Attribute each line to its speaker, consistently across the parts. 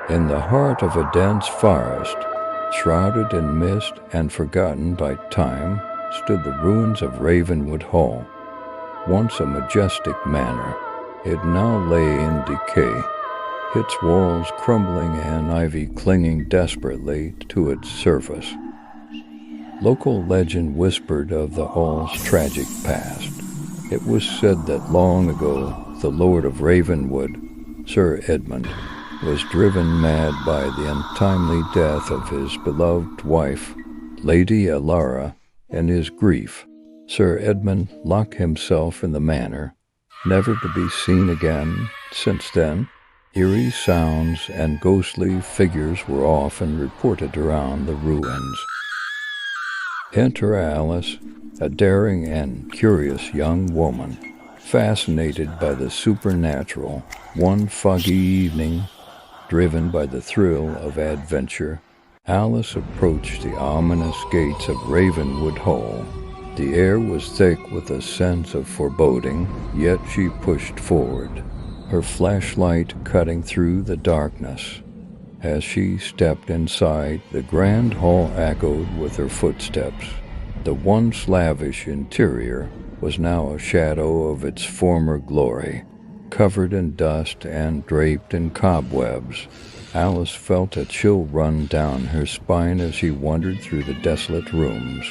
Speaker 1: In the heart of a dense forest, shrouded in mist and forgotten by time, stood the ruins of Ravenwood Hall. Once a majestic manor, it now lay in decay, its walls crumbling and ivy clinging desperately to its surface. Local legend whispered of the hall's tragic past. It was said that long ago, the Lord of Ravenwood, Sir Edmund, was driven mad by the untimely death of his beloved wife, Lady Alara. In his grief, Sir Edmund locked himself in the manor, never to be seen again. Since then, eerie sounds and ghostly figures were often reported around the ruins. Enter Alice, a daring and curious young woman, fascinated by the supernatural. One foggy evening, driven by the thrill of adventure, Alice approached the ominous gates of Ravenwood Hall. The air was thick with a sense of foreboding, yet she pushed forward, her flashlight cutting through the darkness. As she stepped inside, the grand hall echoed with her footsteps. The once lavish interior was now a shadow of its former glory, covered in dust and draped in cobwebs. Alice felt a chill run down her spine as she wandered through the desolate rooms.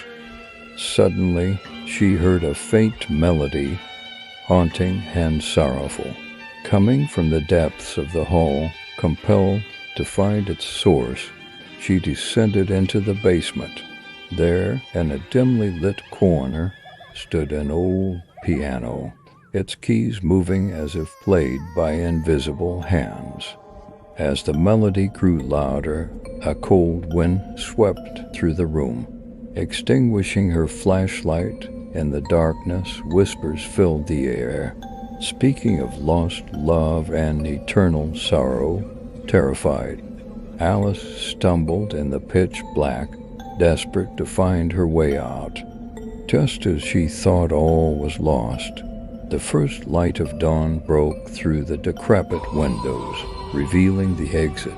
Speaker 1: Suddenly, she heard a faint melody, haunting and sorrowful, coming from the depths of the hall. Compelled to find its source, she descended into the basement. There, in a dimly lit corner, stood an old piano, its keys moving as if played by invisible hands. As the melody grew louder, a cold wind swept through the room. Extinguishing her flashlight in the darkness, whispers filled the air, speaking of lost love and eternal sorrow. Terrified, Alice stumbled in the pitch black, desperate to find her way out. Just as she thought all was lost, the first light of dawn broke through the decrepit windows, revealing the exit.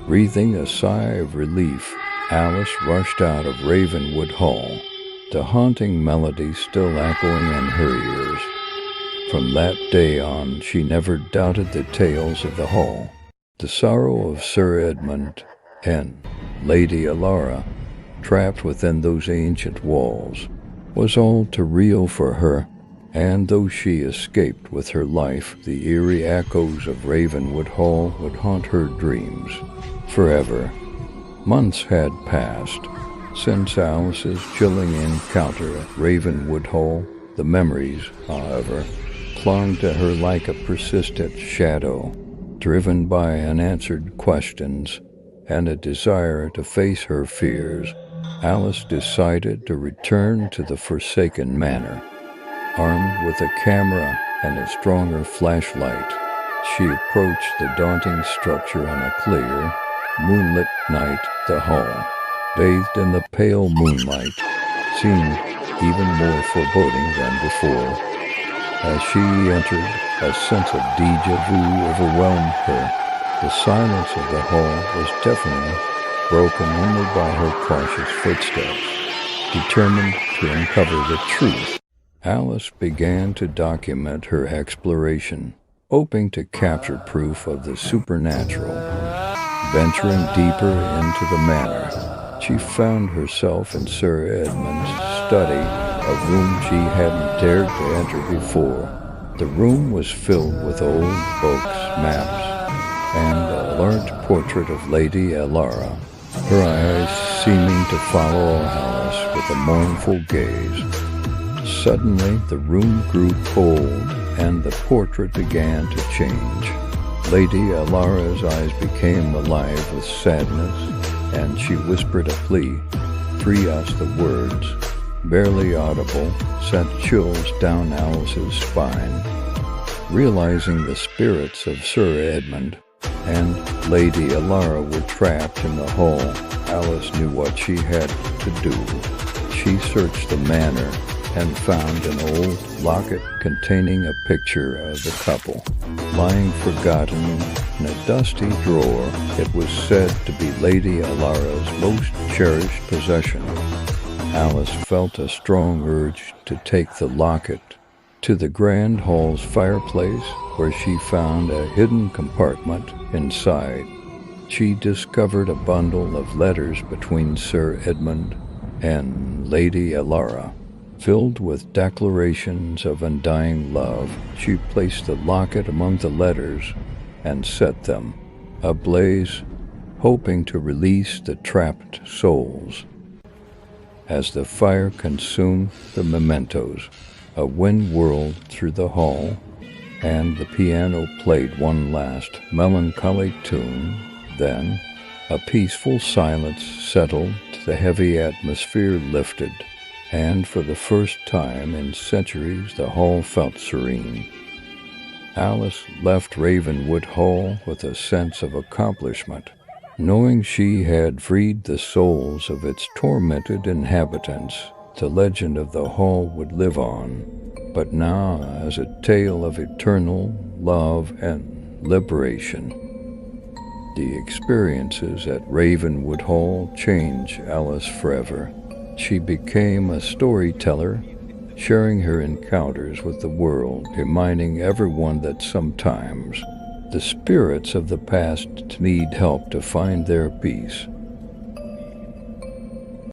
Speaker 1: Breathing a sigh of relief, Alice rushed out of Ravenwood Hall, the haunting melody still echoing in her ears. From that day on, she never doubted the tales of the hall. The sorrow of Sir Edmund and Lady Alara, trapped within those ancient walls, was all too real for her, and though she escaped with her life, the eerie echoes of Ravenwood Hall would haunt her dreams forever. Months had passed since Alice's chilling encounter at Ravenwood Hall. The memories, however, clung to her like a persistent shadow, driven by unanswered questions and a desire to face her fears. Alice decided to return to the forsaken manor. Armed with a camera and a stronger flashlight, she approached the daunting structure on a clear, moonlit night. The hall, bathed in the pale moonlight, seemed even more foreboding than before. As she entered, a sense of déjà vu overwhelmed her. The silence of the hall was deafening, broken only by her cautious footsteps. Determined to uncover the truth, Alice began to document her exploration, hoping to capture proof of the supernatural. Venturing deeper into the manor, she found herself in Sir Edmund's study, a room she hadn't dared to enter before. The room was filled with old books, maps, and a large portrait of Lady Alara, her eyes seeming to follow Alice with a mournful gaze. Suddenly, the room grew cold, and the portrait began to change. Lady Alara's eyes became alive with sadness, and she whispered a plea. "Free us." The words, barely audible, sent chills down Alice's spine. Realizing the spirits of Sir Edmund and Lady Alara were trapped in the hall, Alice knew what she had to do. She searched the manor, and found an old locket containing a picture of the couple. Lying forgotten in a dusty drawer, it was said to be Lady Alara's most cherished possession. Alice felt a strong urge to take the locket to the grand hall's fireplace, where she found a hidden compartment inside. She discovered a bundle of letters between Sir Edmund and Lady Alara, filled with declarations of undying love. She placed the locket among the letters and set them ablaze, hoping to release the trapped souls. As the fire consumed the mementos, a wind whirled through the hall, and the piano played one last melancholy tune. Then, a peaceful silence settled, the heavy atmosphere lifted, and for the first time in centuries the hall felt serene. Alice left Ravenwood Hall with a sense of accomplishment, knowing she had freed the souls of its tormented inhabitants. The legend of the hall would live on, but now as a tale of eternal love and liberation. The experiences at Ravenwood Hall changed Alice forever. She became a storyteller, sharing her encounters with the world, reminding everyone that sometimes the spirits of the past need help to find their peace.